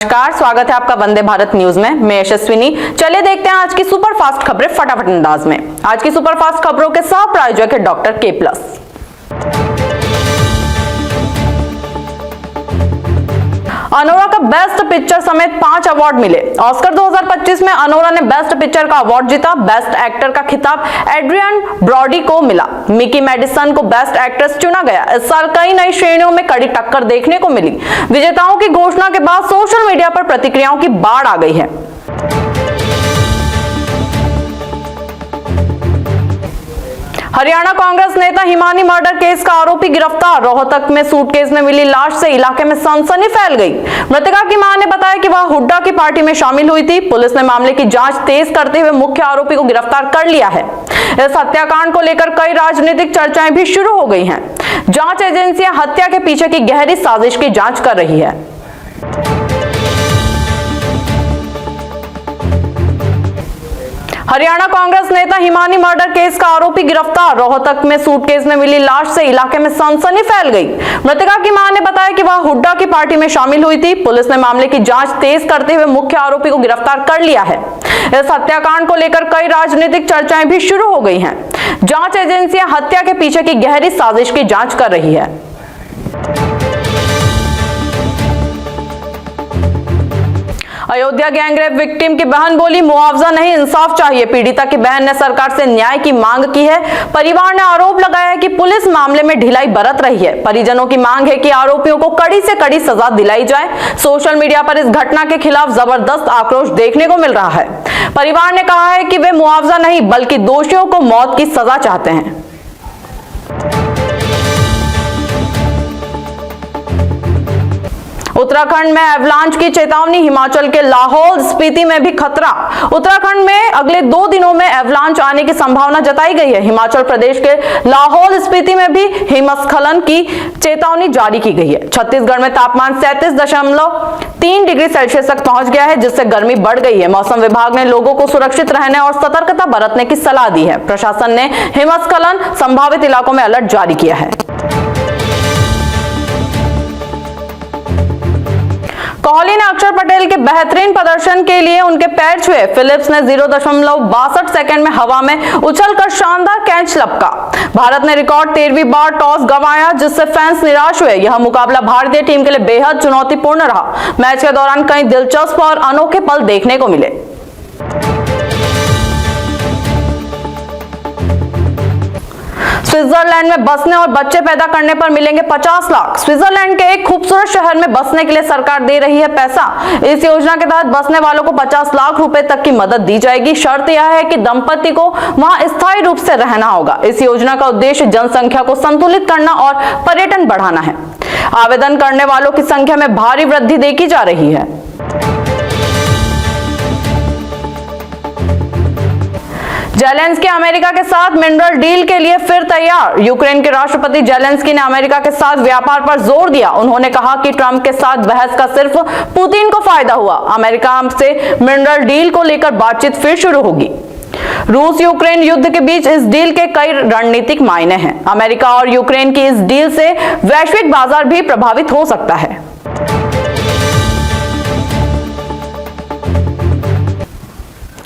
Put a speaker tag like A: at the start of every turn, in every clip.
A: नमस्कार, स्वागत है आपका वंदे भारत न्यूज में। मैं यशस्विनी। चलिए देखते हैं आज की सुपरफास्ट खबरें फटाफट अंदाज में। आज की सुपरफास्ट खबरों के सह प्रायोजक है डॉक्टर के+। अनोरा का बेस्ट पिक्चर समेत 5 अवार्ड मिले। ऑस्कर 2025 में अनोरा ने बेस्ट पिक्चर का अवार्ड जीता। बेस्ट एक्टर का खिताब एड्रियन ब्रॉडी को मिला। मिकी मेडिसन को बेस्ट एक्ट्रेस चुना गया। इस साल कई नई श्रेणियों में कड़ी टक्कर देखने को मिली। विजेताओं की घोषणा के बाद सोशल मीडिया पर प्रतिक्रियाओं की बाढ़ आ गई है। हरियाणा कांग्रेस नेता हिमानी मर्डर केस का आरोपी गिरफ्तार। रोहतक में सूटकेस में मिली लाश से इलाके में सनसनी फैल गई। मृतका की मां ने बताया कि वह हुड्डा की पार्टी में शामिल हुई थी। पुलिस ने मामले की जांच तेज करते हुए मुख्य आरोपी को गिरफ्तार कर लिया है। इस हत्याकांड को लेकर कई राजनीतिक चर्चाएं भी शुरू हो गई हैं। जांच एजेंसियां हत्या के पीछे की गहरी साजिश की जांच कर रही है। हरियाणा कांग्रेस नेता हिमानी मर्डर केस का आरोपी गिरफ्तार। रोहतक में सूटकेस में मिली लाश से इलाके में सनसनी फैल गई। मृतका की मां ने बताया कि वह हुड्डा की पार्टी में शामिल हुई थी। पुलिस ने मामले की जांच तेज करते हुए मुख्य आरोपी को गिरफ्तार कर लिया है। इस हत्याकांड को लेकर कई राजनीतिक चर्चाएं भी शुरू हो गई हैं। जांच एजेंसियां हत्या के पीछे की गहरी साजिश की जांच कर रही है। अयोध्या गैंगरेप विक्टिम की बहन बोली, मुआवजा नहीं इंसाफ चाहिए। पीड़िता की बहन ने सरकार से न्याय की मांग की है। परिवार ने आरोप लगाया है कि पुलिस मामले में ढिलाई बरत रही है। परिजनों की मांग है कि आरोपियों को कड़ी से कड़ी सजा दिलाई जाए। सोशल मीडिया पर इस घटना के खिलाफ जबरदस्त आक्रोश देखने को मिल रहा है। परिवार ने कहा है कि वे मुआवजा नहीं बल्कि दोषियों को मौत की सजा चाहते हैं। उत्तराखंड में एवलांच की चेतावनी। हिमाचल के लाहौल स्पीति में भी खतरा। उत्तराखंड में अगले 2 दिनों में एवलांच आने की संभावना जताई गई है। हिमाचल प्रदेश के लाहौल स्पीति में भी हिमस्खलन की चेतावनी जारी की गई है। छत्तीसगढ़ में तापमान 37.3 डिग्री सेल्सियस तक पहुंच गया है, जिससे गर्मी बढ़ गई है। मौसम विभाग ने लोगों को सुरक्षित रहने और सतर्कता बरतने की सलाह दी है। प्रशासन ने हिमस्खलन संभावित इलाकों में अलर्ट जारी किया है। कोहली ने अक्षर पटेल के बेहतरीन प्रदर्शन के लिए उनके पैर छुए। फिलिप्स ने 0.62 सेकंड में हवा में उछलकर शानदार कैच लपका। भारत ने रिकॉर्ड 13वीं बार टॉस गंवाया, जिससे फैंस निराश हुए। यह मुकाबला भारतीय टीम के लिए बेहद चुनौतीपूर्ण रहा। मैच के दौरान कई दिलचस्प और अनोखे पल देखने को मिले। स्विट्जरलैंड में बसने और बच्चे पैदा करने पर मिलेंगे 50 लाख। स्विट्जरलैंड के एक खूबसूरत शहर में बसने के लिए सरकार दे रही है पैसा। इस योजना के तहत बसने वालों को 50 लाख रुपए तक की मदद दी जाएगी। शर्त यह है कि दंपति को वहां स्थायी रूप से रहना होगा। इस योजना का उद्देश्य जनसंख्या को संतुलित करना और पर्यटन बढ़ाना है। आवेदन करने वालों की संख्या में भारी वृद्धि देखी जा रही है। जेलेंस्की अमेरिका के साथ मिनरल डील के लिए फिर तैयार। यूक्रेन के राष्ट्रपति जेलेंस्की ने अमेरिका के साथ व्यापार पर जोर दिया। उन्होंने कहा कि ट्रंप के साथ बहस का सिर्फ पुतिन को फायदा हुआ। अमेरिका से मिनरल डील को लेकर बातचीत फिर शुरू होगी। रूस यूक्रेन युद्ध के बीच इस डील के कई रणनीतिक मायने हैं। अमेरिका और यूक्रेन की इस डील से वैश्विक बाजार भी प्रभावित हो सकता है।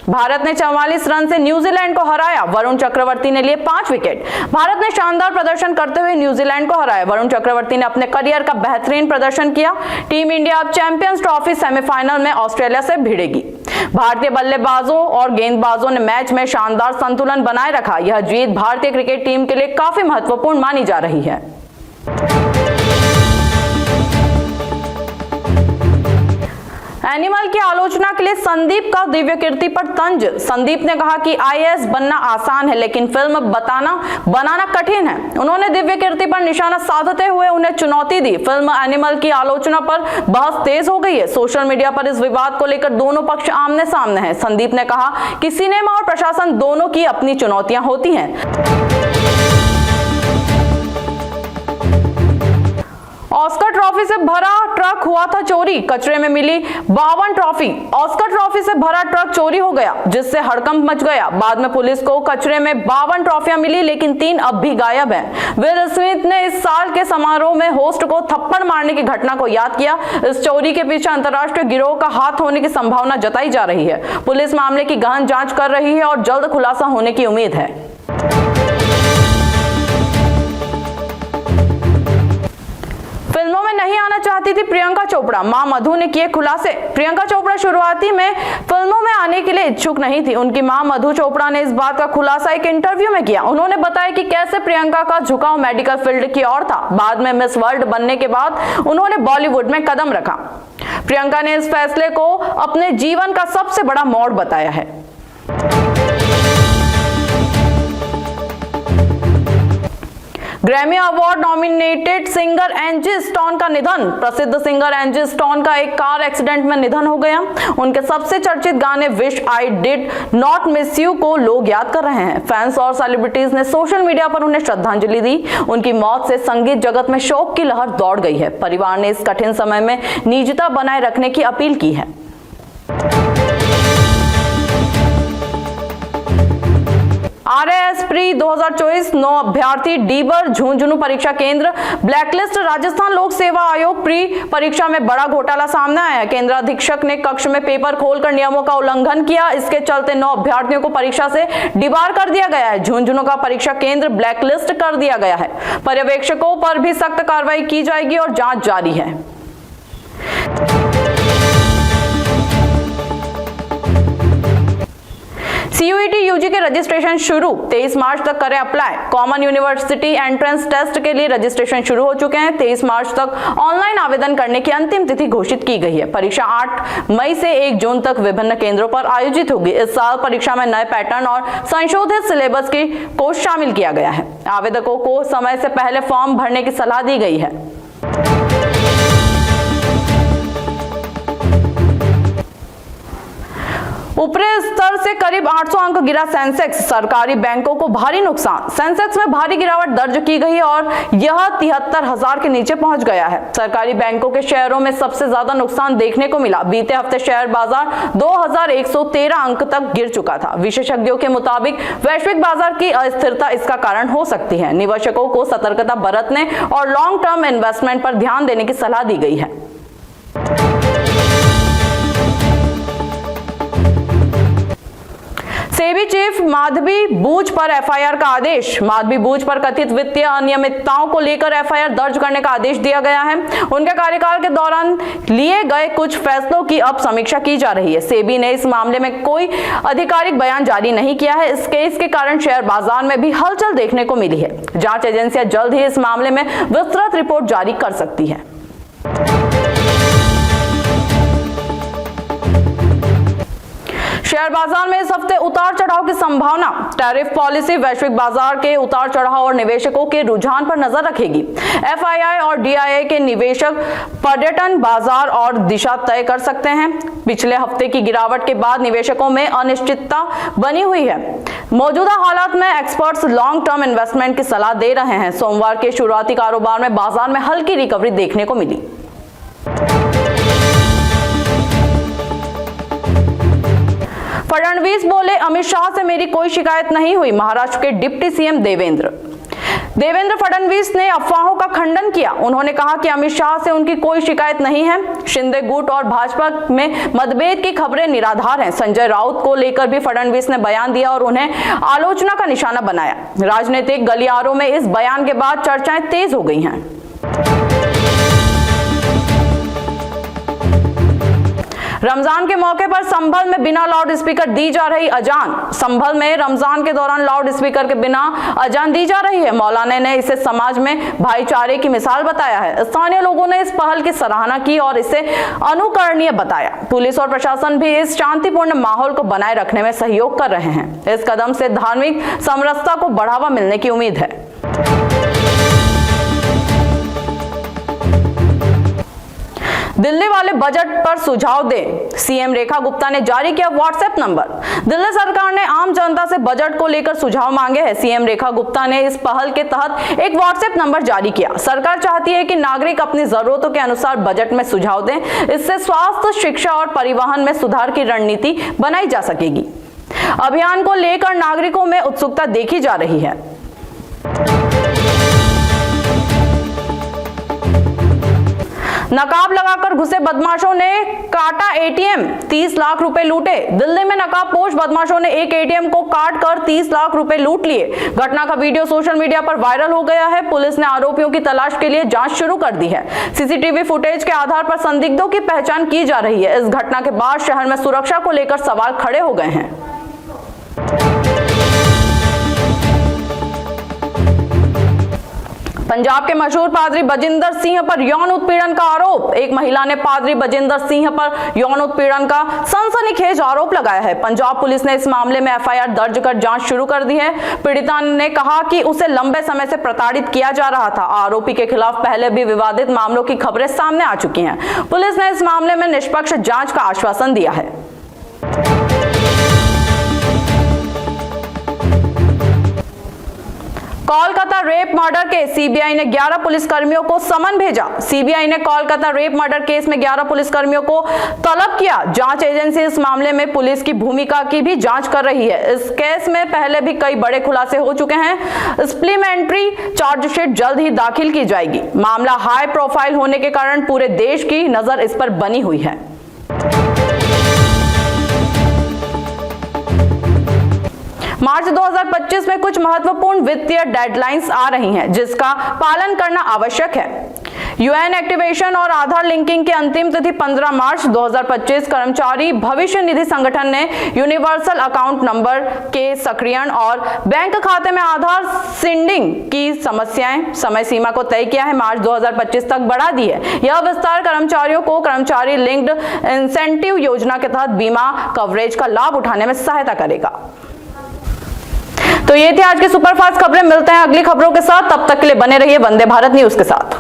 A: भारत ने 44 रन से न्यूजीलैंड को हराया। वरुण चक्रवर्ती ने लिए 5 विकेट। भारत ने शानदार प्रदर्शन करते हुए न्यूजीलैंड को हराया। वरुण चक्रवर्ती ने अपने करियर का बेहतरीन प्रदर्शन किया। टीम इंडिया अब चैंपियंस ट्रॉफी सेमीफाइनल में ऑस्ट्रेलिया से भिड़ेगी। भारतीय बल्लेबाजों और गेंदबाजों ने मैच में शानदार संतुलन बनाए रखा। यह जीत भारतीय क्रिकेट टीम के लिए काफी महत्वपूर्ण मानी जा रही है। एनिमल की आलोचना के लिए संदीप का दिव्य कीर्ति पर तंज। संदीप ने कहा कि आईएएस बनना आसान है, लेकिन फिल्म बनाना कठिन है। उन्होंने दिव्य कीर्ति पर निशाना साधते हुए उन्हें चुनौती दी। फिल्म एनिमल की आलोचना पर बहस तेज हो गई है। सोशल मीडिया पर इस विवाद को लेकर दोनों पक्ष आमने सामने हैं। संदीप ने कहा कि सिनेमा और प्रशासन दोनों की अपनी चुनौतियां होती हैं। ऑस्कर ट्रॉफी ट्रॉफी से भरा ट्रक हुआ था चोरी, कचरे में मिली 52 ट्रॉफी। ऑस्कर ट्रॉफी से भरा ट्रक चोरी हो गया, जिससे हड़कंप मच गया। बाद में पुलिस को कचरे में 52 ट्रॉफियां मिली, लेकिन 3 अब भी गायब हैं। विल स्मिथ ने इस साल के समारोह में होस्ट को थप्पड़ मारने की घटना को याद किया। इस चोरी के पीछे अंतर्राष्ट्रीय गिरोह का हाथ होने की संभावना जताई जा रही है। पुलिस मामले की गहन जांच कर रही है और जल्द खुलासा होने की उम्मीद है। फिल्मों में नहीं आना चाहती थी प्रियंका चोपड़ा, मां मधु ने किए खुलासे। प्रियंका चोपड़ा शुरुआती में फिल्मों में आने के लिए इच्छुक नहीं थी। उनकी मां मधु चोपड़ा ने इस बात का खुलासा एक इंटरव्यू में किया। उन्होंने बताया कि कैसे प्रियंका का झुकाव मेडिकल फील्ड की ओर था। बाद में मिस वर्ल्ड बनने के बाद उन्होंने बॉलीवुड में कदम रखा। प्रियंका ने इस फैसले को अपने जीवन का सबसे बड़ा मोड़ बताया है। Grammy award nominated singer एंजी stone का निधन। प्रसिद्ध सिंगर एंजी स्टोन का एक कार एक्सीडेंट में निधन हो गया। उनके सबसे चर्चित गाने wish I did not miss you को लोग याद कर रहे हैं। फैंस और सेलिब्रिटीज ने सोशल मीडिया पर उन्हें श्रद्धांजलि दी। उनकी मौत से संगीत जगत में शोक की लहर दौड़ गई है। परिवार ने इस कठिन समय में निजता बनाए रखने की अपील की है। RAS प्री 2024 9 अभ्यर्थी डीबर झुंझुनू परीक्षा केंद्र ब्लैकलिस्ट। राजस्थान लोक सेवा आयोग प्री परीक्षा में बड़ा घोटाला सामने आया। केंद्र अधीक्षक ने कक्ष में पेपर खोलकर नियमों का उल्लंघन किया। इसके चलते 9 अभ्यर्थियों को परीक्षा से डिबार कर दिया गया है। झुंझुनू का परीक्षा केंद्र ब्लैकलिस्ट कर दिया गया है। पर्यवेक्षकों पर भी सख्त कार्रवाई की जाएगी और जांच जारी है। CUET UG के रजिस्ट्रेशन शुरू, 23 मार्च तक करें apply. Common university entrance test के लिए रजिस्ट्रेशन शुरू हो चुके हैं। 23 मार्च तक ऑनलाइन आवेदन करने की अंतिम तिथि घोषित की गई है। परीक्षा 8 मई से 1 जून तक विभिन्न केंद्रों पर आयोजित होगी। इस साल परीक्षा में नए पैटर्न और संशोधित सिलेबस को शामिल किया गया है। आवेदकों को समय से पहले फॉर्म भरने की सलाह दी गई है। ऊपरी स्तर से करीब 800 अंक गिरा सेंसेक्स। सरकारी बैंकों को भारी नुकसान। सेंसेक्स में भारी गिरावट दर्ज की गई और यह 73,000 के नीचे पहुंच गया है। सरकारी बैंकों के शेयरों में सबसे ज्यादा नुकसान देखने को मिला। बीते हफ्ते शेयर बाजार 2113 अंक तक गिर चुका था। विशेषज्ञों के मुताबिक वैश्विक बाजार की अस्थिरता इसका कारण हो सकती है। निवेशकों को सतर्कता बरतने और लॉन्ग टर्म इन्वेस्टमेंट पर ध्यान देने की सलाह दी गई है। सेबी चीफ माधवी बूच पर एफआईआर का आदेश। माधवी बूच पर कथित वित्तीय अनियमितताओं को लेकर एफआईआर दर्ज करने का आदेश दिया गया है। उनके कार्यकाल के दौरान लिए गए कुछ फैसलों की अब समीक्षा की जा रही है। सेबी ने इस मामले में कोई आधिकारिक बयान जारी नहीं किया है। इस केस के कारण शेयर बाजार में भी हलचल देखने को मिली है। जांच एजेंसियां जल्द ही इस मामले में विस्तृत रिपोर्ट जारी कर सकती है। शेयर बाजार में इस हफ्ते उतार चढ़ाव की संभावना। टैरिफ पॉलिसी वैश्विक बाजार के उतार चढ़ाव और निवेशकों के रुझान पर नजर रखेगी। एफआईआई और डीआईआई के निवेशक पर्यटन बाजार और दिशा तय कर सकते हैं। पिछले हफ्ते की गिरावट के बाद निवेशकों में अनिश्चितता बनी हुई है। मौजूदा हालात में एक्सपर्ट्स लॉन्ग टर्म इन्वेस्टमेंट की सलाह दे रहे हैं। सोमवार के शुरुआती कारोबार में बाजार में हल्की रिकवरी देखने को मिली। फडणवीस बोले, अमित शाह से मेरी कोई शिकायत नहीं हुई। महाराष्ट्र के डिप्टी सीएम देवेंद्र फडणवीस ने अफवाहों का खंडन किया। उन्होंने कहा कि अमित शाह से उनकी कोई शिकायत नहीं है। शिंदे गुट और भाजपा में मतभेद की खबरें निराधार हैं। संजय राउत को लेकर भी फडणवीस ने बयान दिया और उन्हें आलोचना का निशाना बनाया। राजनीतिक गलियारों में इस बयान के बाद चर्चाएं तेज हो गई हैं। रमजान के मौके पर संभल में बिना लाउड स्पीकर दी जा रही अजान। संभल में रमजान के दौरान लाउड स्पीकर के बिना अजान दी जा रही है। मौलाना ने इसे समाज में भाईचारे की मिसाल बताया है। स्थानीय लोगों ने इस पहल की सराहना की और इसे अनुकरणीय बताया। पुलिस और प्रशासन भी इस शांतिपूर्ण माहौल को बनाए रखने में सहयोग कर रहे हैं। इस कदम से धार्मिक समरसता को बढ़ावा मिलने की उम्मीद है। दिल्ली वाले बजट पर सुझाव दें, सीएम रेखा गुप्ता ने जारी किया व्हाट्सएप नंबर। दिल्ली सरकार ने आम जनता से बजट को लेकर सुझाव मांगे हैं। सीएम रेखा गुप्ता ने इस पहल के तहत एक व्हाट्सएप नंबर जारी किया। सरकार चाहती है कि नागरिक अपनी जरूरतों के अनुसार बजट में सुझाव दें। इससे स्वास्थ्य, शिक्षा और परिवहन में सुधार की रणनीति बनाई जा सकेगी। अभियान को लेकर नागरिकों में उत्सुकता देखी जा रही है। नकाब लगाकर घुसे बदमाशों ने काटा एटीएम, 30 लाख रुपए लूटे। दिल्ली में नकाबपोश बदमाशों ने एक एटीएम को काट कर 30 लाख रुपए लूट लिए। घटना का वीडियो सोशल मीडिया पर वायरल हो गया है। पुलिस ने आरोपियों की तलाश के लिए जांच शुरू कर दी है। सीसीटीवी फुटेज के आधार पर संदिग्धों की पहचान की जा रही है। इस घटना के बाद शहर में सुरक्षा को लेकर सवाल खड़े हो गए हैं। पंजाब के मशहूर पादरी बजिंदर सिंह पर यौन उत्पीड़न का आरोप। एक महिला ने पादरी बजिंदर सिंह पर यौन उत्पीड़न का सनसनीखेज आरोप लगाया है। पंजाब पुलिस ने इस मामले में एफआईआर दर्ज कर जांच शुरू कर दी है। पीड़िता ने कहा कि उसे लंबे समय से प्रताड़ित किया जा रहा था। आरोपी के खिलाफ पहले भी विवादित मामलों की खबरें सामने आ चुकी हैं। पुलिस ने इस मामले में निष्पक्ष जांच का आश्वासन दिया है। Kolkata rape murder case, CBI ने 11 पुलिसकर्मियों को समन भेजा। सीबीआई ने कोलकाता रेप मर्डर केस में 11 पुलिसकर्मियों को तलब किया। जांच एजेंसी इस मामले में पुलिस की भूमिका की भी जांच कर रही है। इस केस में पहले भी कई बड़े खुलासे हो चुके हैं। सप्लीमेंट्री चार्जशीट जल्द ही दाखिल की जाएगी। मामला हाई प्रोफाइल होने के कारण पूरे देश की नजर इस पर बनी हुई है। मार्च 2025 में कुछ महत्वपूर्ण वित्तीय डेडलाइंस आ रही हैं, जिसका पालन करना आवश्यक है। यूएन एक्टिवेशन और आधार लिंकिंग की अंतिम तिथि 15 मार्च 2025। कर्मचारी भविष्य निधि संगठन ने यूनिवर्सल अकाउंट नंबर के सक्रियण और बैंक खाते में आधार सीडिंग की समय सीमा को तय किया है। मार्च 2025 तक बढ़ा दी है। यह विस्तार कर्मचारियों को कर्मचारी लिंक्ड इंसेंटिव योजना के तहत बीमा कवरेज का लाभ उठाने में सहायता करेगा। तो ये थी आज की सुपरफास्ट खबरें। मिलते हैं अगली खबरों के साथ। तब तक के लिए बने रहिए वंदे भारत न्यूज के साथ।